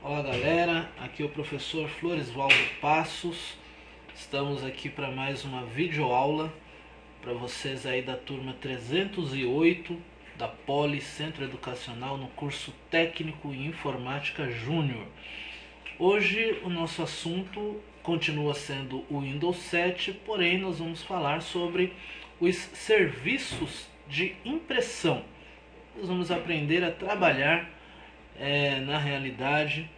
Olá galera, aqui é o professor Floresvaldo Passos. Estamos aqui para mais uma videoaula para vocês aí da turma 308 da Poli Centro Educacional no curso Técnico em Informática Júnior. Hoje o nosso assunto continua sendo o Windows 7, porém nós vamos falar sobre os serviços de impressão. Nós vamos aprender a trabalhar na realidade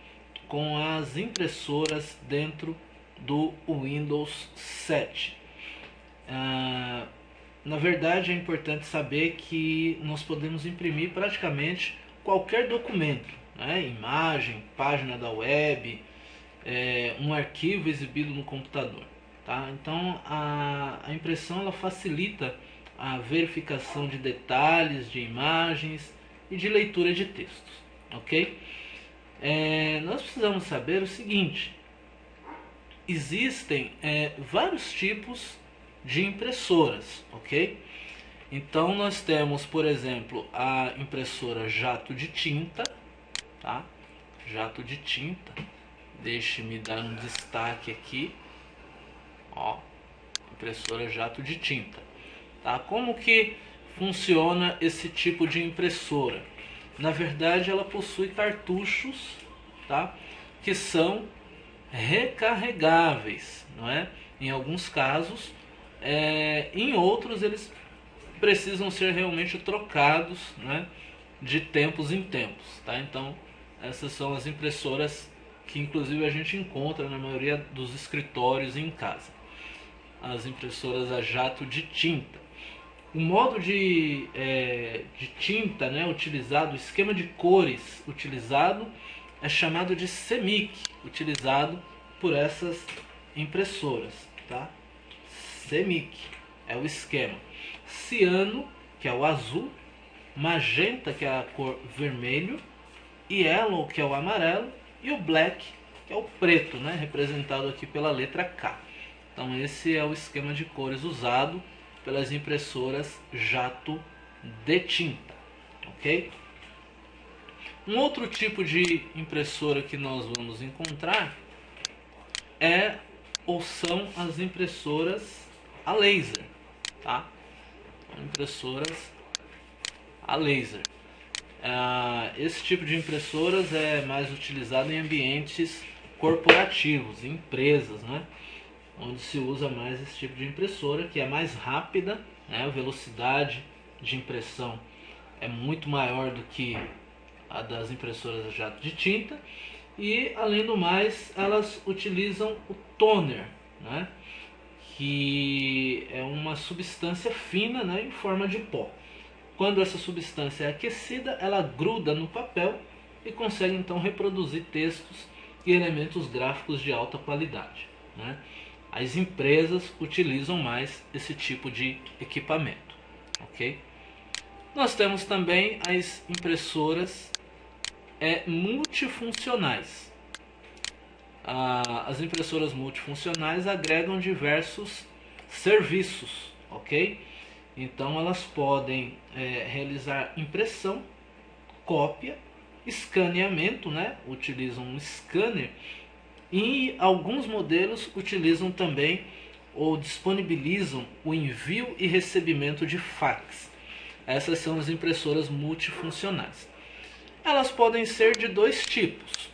com as impressoras dentro do Windows 7. Na verdade é importante saber que nós podemos imprimir praticamente qualquer documento, né? Imagem, página da web, um arquivo exibido no computador, tá? Então a impressão ela facilita a verificação de detalhes, de imagens e de leitura de textos, ok? Nós precisamos saber o seguinte: existem vários tipos de impressoras, ok? Então nós temos, por exemplo, a impressora jato de tinta, tá? Jato de tinta. Deixe-me dar um destaque aqui, ó, impressora jato de tinta, tá? Como que funciona esse tipo de impressora? Na verdade, ela possui cartuchos, tá? Que são recarregáveis, não é? Em alguns casos, em outros eles precisam ser realmente trocados, né? De tempos em tempos, tá? Então, essas são as impressoras que inclusive a gente encontra na maioria dos escritórios em casa. As impressoras a jato de tinta. O modo de tinta, né, utilizado, o esquema de cores utilizado é chamado de CMYK, utilizado por essas impressoras, tá? CMYK é o esquema. Ciano, que é o azul, magenta, que é a cor vermelho, yellow, que é o amarelo, e o black, que é o preto, né, representado aqui pela letra K. Então esse é o esquema de cores usado pelas impressoras jato de tinta, ok? Um outro tipo de impressora que nós vamos encontrar são as impressoras a laser, tá? Impressoras a laser. Esse tipo de impressoras é mais utilizado em ambientes corporativos, em empresas, né? Onde se usa mais esse tipo de impressora, que é mais rápida, né? A velocidade de impressão é muito maior do que a das impressoras a jato de tinta, e além do mais elas utilizam o toner, né? Que é uma substância fina, né? Em forma de pó. Quando essa substância é aquecida, ela gruda no papel e consegue então reproduzir textos e elementos gráficos de alta qualidade, né? As empresas utilizam mais esse tipo de equipamento, ok? Nós temos também as impressoras multifuncionais. As impressoras multifuncionais agregam diversos serviços, ok? Então elas podem realizar impressão, cópia, escaneamento, né? Utilizam um scanner. E alguns modelos utilizam também ou disponibilizam o envio e recebimento de fax. Essas são as impressoras multifuncionais. Elas podem ser de dois tipos.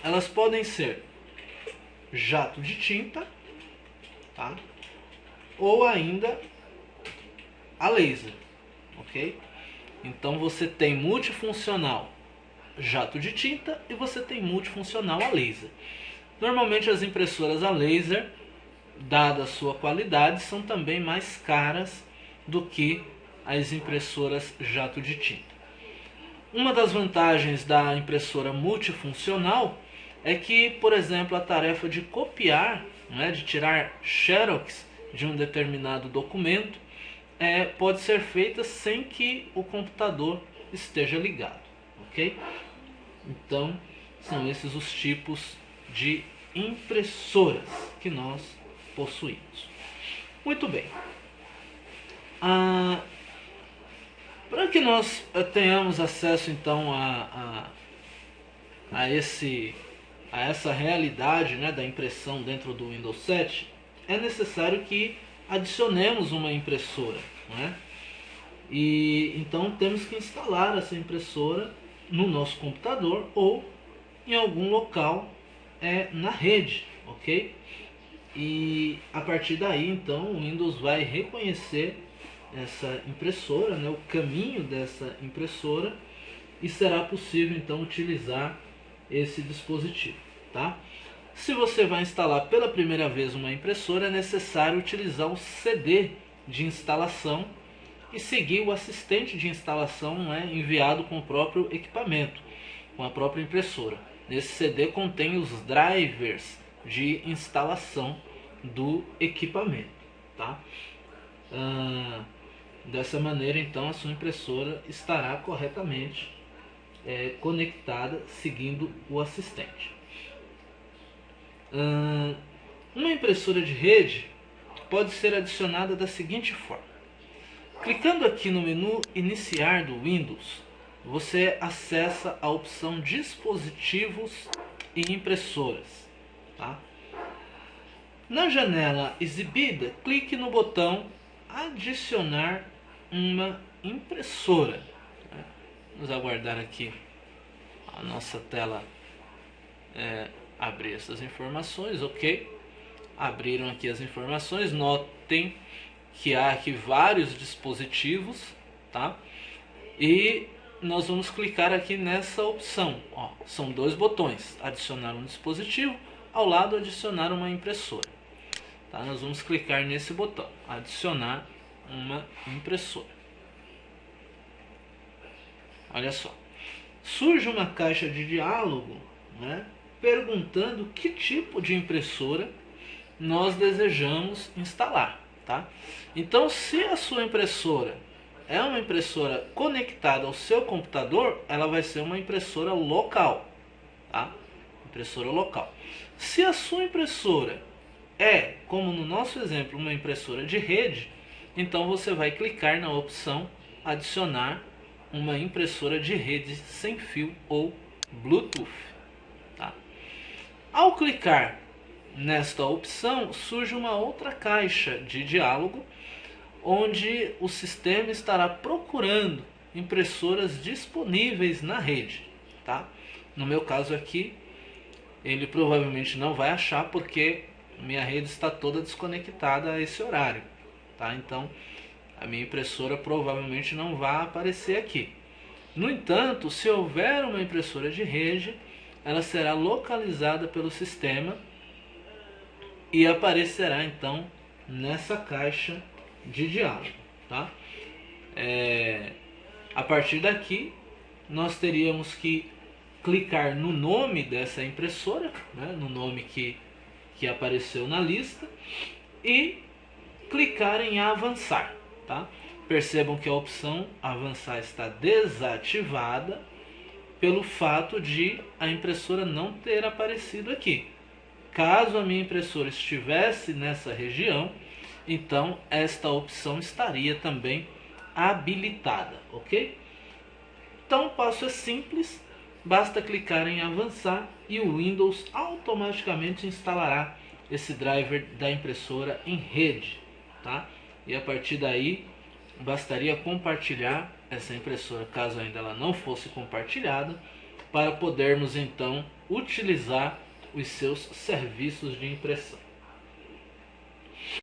Elas podem ser jato de tinta, tá? Ou ainda a laser, ok? Então você tem multifuncional jato de tinta e você tem multifuncional a laser. Normalmente as impressoras a laser, dada a sua qualidade, são também mais caras do que as impressoras jato de tinta. Uma das vantagens da impressora multifuncional é que, por exemplo, a tarefa de copiar, né, de tirar xerox de um determinado documento, pode ser feita sem que o computador esteja ligado, ok? Então, são esses os tipos de impressoras que nós possuímos. Muito bem. Para que nós tenhamos acesso então a essa realidade, né, da impressão dentro do Windows 7, é necessário que adicionemos uma impressora, né? E então temos que instalar essa impressora no nosso computador ou em algum local na rede, ok? E a partir daí então o Windows vai reconhecer essa impressora, né, o caminho dessa impressora, e será possível então utilizar esse dispositivo, tá? Se você vai instalar pela primeira vez uma impressora, é necessário utilizar o CD de instalação e seguir o assistente de instalação, né, enviado com o próprio equipamento, com a própria impressora. Nesse CD contém os drivers de instalação do equipamento, tá? Dessa maneira, então, a sua impressora estará corretamente conectada seguindo o assistente. Uma impressora de rede pode ser adicionada da seguinte forma: clicando aqui no menu iniciar do Windows, você acessa a opção dispositivos e impressoras, tá? Na janela exibida, clique no botão adicionar uma impressora. Vamos aguardar aqui a nossa tela abrir essas informações, ok? Abriram aqui as informações. Notem que há aqui vários dispositivos, tá? E nós vamos clicar aqui nessa opção. Ó, são dois botões: adicionar um dispositivo, ao lado adicionar uma impressora. Tá? Nós vamos clicar nesse botão, adicionar uma impressora. Olha só, surge uma caixa de diálogo, né, perguntando que tipo de impressora nós desejamos instalar, tá? Então, se a sua impressora é uma impressora conectada ao seu computador, ela vai ser uma impressora local, tá? Impressora local. Se a sua impressora é, como no nosso exemplo, uma impressora de rede, então você vai clicar na opção adicionar uma impressora de rede sem fio ou Bluetooth, tá? Ao clicar nesta opção, surge uma outra caixa de diálogo, onde o sistema estará procurando impressoras disponíveis na rede, tá? No meu caso aqui, ele provavelmente não vai achar, porque minha rede está toda desconectada a esse horário, tá? Então a minha impressora provavelmente não vai aparecer aqui. No entanto, se houver uma impressora de rede, ela será localizada pelo sistema e aparecerá então nessa caixa de diálogo, tá? A partir daqui nós teríamos que clicar no nome dessa impressora, né, no nome que apareceu na lista, e clicar em avançar, tá? Percebam que a opção avançar está desativada pelo fato de a impressora não ter aparecido aqui. Caso a minha impressora estivesse nessa região, então esta opção estaria também habilitada, ok? Então o passo é simples, basta clicar em avançar e o Windows automaticamente instalará esse driver da impressora em rede, tá? E a partir daí bastaria compartilhar essa impressora, caso ainda ela não fosse compartilhada, para podermos então utilizar os seus serviços de impressão.